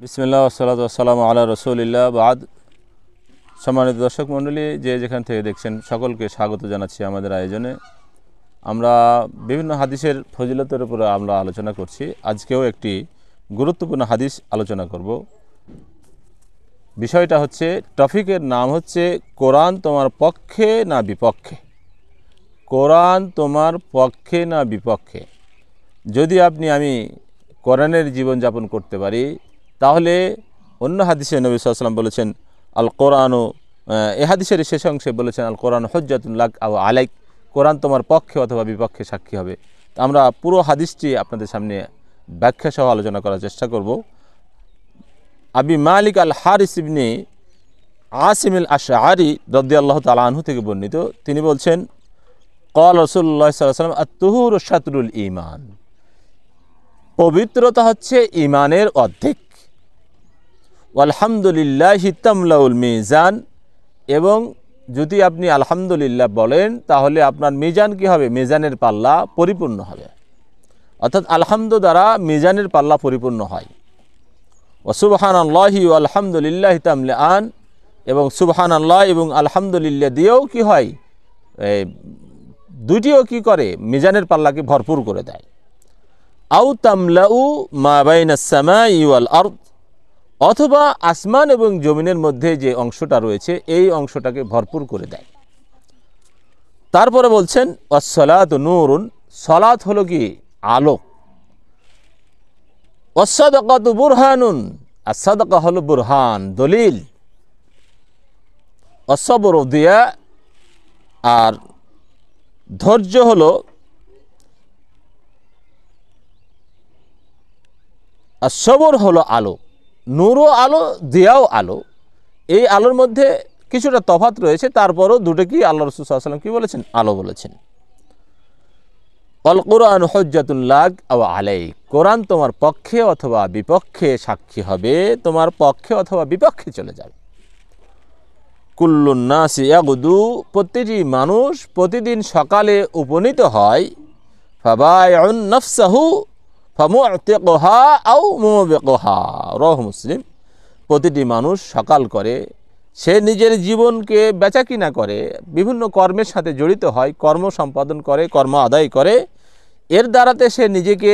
বিসমিল্লাহ ওয়াসসালাতু ওয়াসসালামু আলা রাসূলিল্লাহ বাদ। সম্মানিত দর্শক মণ্ডলী, যে যেখান থেকে দেখছেন সকলকে স্বাগত জানাচ্ছি আমাদের আয়োজনে। আমরা বিভিন্ন হাদিসের ফজিলতের উপরে আমরা আলোচনা করছি। আজকেও একটি গুরুত্বপূর্ণ হাদিস আলোচনা করব। বিষয়টা হচ্ছে, টপিকের নাম হচ্ছে কোরআন তোমার পক্ষে না বিপক্ষে। কোরআন তোমার পক্ষে না বিপক্ষে। যদি আমি কোরআনের জীবনযাপন করতে পারি, তাহলে অন্য হাদিসে নবী সাল্লাল্লাহু আলাইহি ওয়াসাল্লাম বলেছেন আল কোরআন, এই হাদিসের শেষ অংশে বলেছেন আল কোরআন হুজ্জাতুন লাক আও আলাইক, কোরআন তোমার পক্ষে অথবা বিপক্ষে সাক্ষী হবে। আমরা পুরো হাদিসটি আপনাদের সামনে ব্যাখ্যা সহ আলোচনা করার চেষ্টা করব। আবি মালিক আল হারিস ইবনে আসিম আল আশআরি রাদিয়াল্লাহু তাআলা আনহু থেকে বর্ণিত, তিনি বলছেন ক্বাল রাসূলুল্লাহ সাল্লাল্লাহু আলাইহি ওয়াসাল্লাম আত-তুহুরু শাতরুল ঈমান, পবিত্রতা হচ্ছে ঈমানের অর্ধেক। আলহামদুলিল্লাহি তামলাউল মিজান, এবং যদি আপনি আলহামদুলিল্লাহ বলেন তাহলে আপনার মিজান কি হবে? মিজানের পাল্লা পরিপূর্ণ হবে। অর্থাৎ আলহামদু দ্বারা মিজানের পাল্লা পরিপূর্ণ হয়। ওয়া সুবহানাল্লাহি ওয়া আলহামদুলিল্লাহি তামলাআন, এবং সুবহানাল্লাহ এবং আলহামদুলিল্লাহ দিয়েও কি হয়? দুটিও কি করে? মিজানের পাল্লাকে ভরপুর করে দেয়। আও তামলাউ মা বাইনাস সামাই ওয়াল আরদ, অথবা আসমান এবং জমিনের মধ্যে যে অংশটা রয়েছে এই অংশটাকে ভরপুর করে দেয়। তারপরে বলছেন ওয়াসসালাতু নূরুন, সালাত হলো কি? আলো। ওয়াসসাদাকাতু বুরহানুন, আর সাদাকা হলো বুরহান, দলিল। ওয়াসসাবরু দিয়া, আর ধৈর্য হলো আর সবর হলো আলো। নূরও আলো, দিয়াও আলো। এই আলোর মধ্যে কিছুটা তফাৎ রয়েছে, তারপরও দুটো কি আল্লাহ রাসূল সাল্লাল্লাহু আলাইহি ওয়াসাল্লাম কি বলেছেন? আলো বলেছেন। আল কোরআন হুজ্জাতুন লাক আও আলাইক, কোরআন তোমার পক্ষে অথবা বিপক্ষে সাক্ষী হবে, তোমার পক্ষে অথবা বিপক্ষে চলে যাবে। কুল্লুন নাসি ইয়াগুদু, প্রতিটি মানুষ প্রতিদিন সকালে উপনীত হয়। ফাবাইউন নাফসাহু ফামুতিকুহা আও মুবিকুহা, রাওয়াহু মুসলিম। প্রতিটি মানুষ সকাল করে, সে নিজের জীবনকে বেচাকিনা করে, বিভিন্ন কর্মের সাথে জড়িত হয়, কর্ম সম্পাদন করে, কর্ম আদায় করে। এর দ্বারাতে সে নিজেকে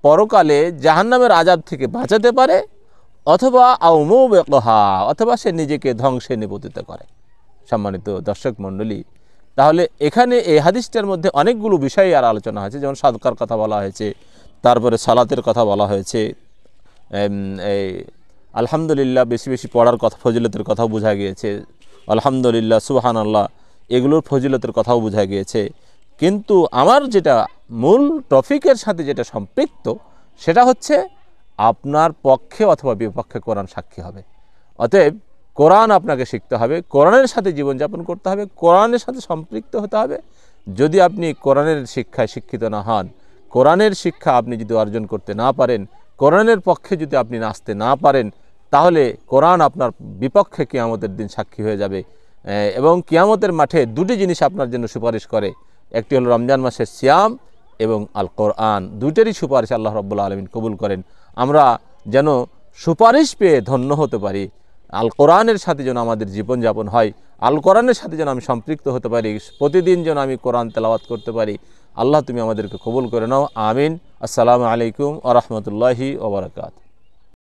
পরকালে জাহান্নামের আযাব থেকে বাঁচাতে পারে, অথবা আও মুবিকুহা, অথবা সে নিজেকে ধ্বংসে নিপতিত করে। সম্মানিত দর্শক মণ্ডলী, তাহলে এখানে এই হাদিসটার মধ্যে অনেকগুলো বিষয় আর আলোচনা হয়েছে। যেমন সাদকার কথা বলা হয়েছে, তারপরে সালাতের কথা বলা হয়েছে, এই আলহামদুলিল্লাহ বেশি বেশি পড়ার কথা, ফজিলতের কথাও বোঝা গিয়েছে। আলহামদুলিল্লাহ, সুবহানাল্লাহ, এগুলোর ফজিলতের কথাও বোঝা গিয়েছে। কিন্তু আমার যেটা মূল টপিকের সাথে যেটা সম্পৃক্ত, সেটা হচ্ছে আপনার পক্ষে অথবা বিপক্ষে কোরআন সাক্ষী হবে। অতএব কোরআন আপনাকে শিখতে হবে, কোরআনের সাথে জীবনযাপন করতে হবে, কোরআনের সাথে সম্পৃক্ত হতে হবে। যদি আপনি কোরআনের শিক্ষায় শিক্ষিত না হন, কোরআনের শিক্ষা আপনি যদি অর্জন করতে না পারেন, কোরআনের পক্ষে যদি আপনি নাচতে না পারেন, তাহলে কোরআন আপনার বিপক্ষে কিয়ামতের দিন সাক্ষী হয়ে যাবে। এবং কিয়ামতের মাঠে দুটি জিনিস আপনার জন্য সুপারিশ করে, একটি হলো রমজান মাসের সিয়াম এবং আল কোরআন। দুইটারই সুপারিশ আল্লাহ রাব্বুল আলামিন কবুল করেন। আমরা যেন সুপারিশ পেয়ে ধন্য হতে পারি, আল কোরআনের সাথে যেন আমাদের জীবনযাপন হয়, আল কোরআনের সাথে যেন আমি সম্পৃক্ত হতে পারি, প্রতিদিন যেন আমি কোরআন তেলাওয়াত করতে পারি। আল্লাহ তুমি আমাদেরকে কবুল করে নাও, আমিন। আসসালামু আলাইকুম ওয়া রাহমাতুল্লাহি ওয়া বারাকাতুহু।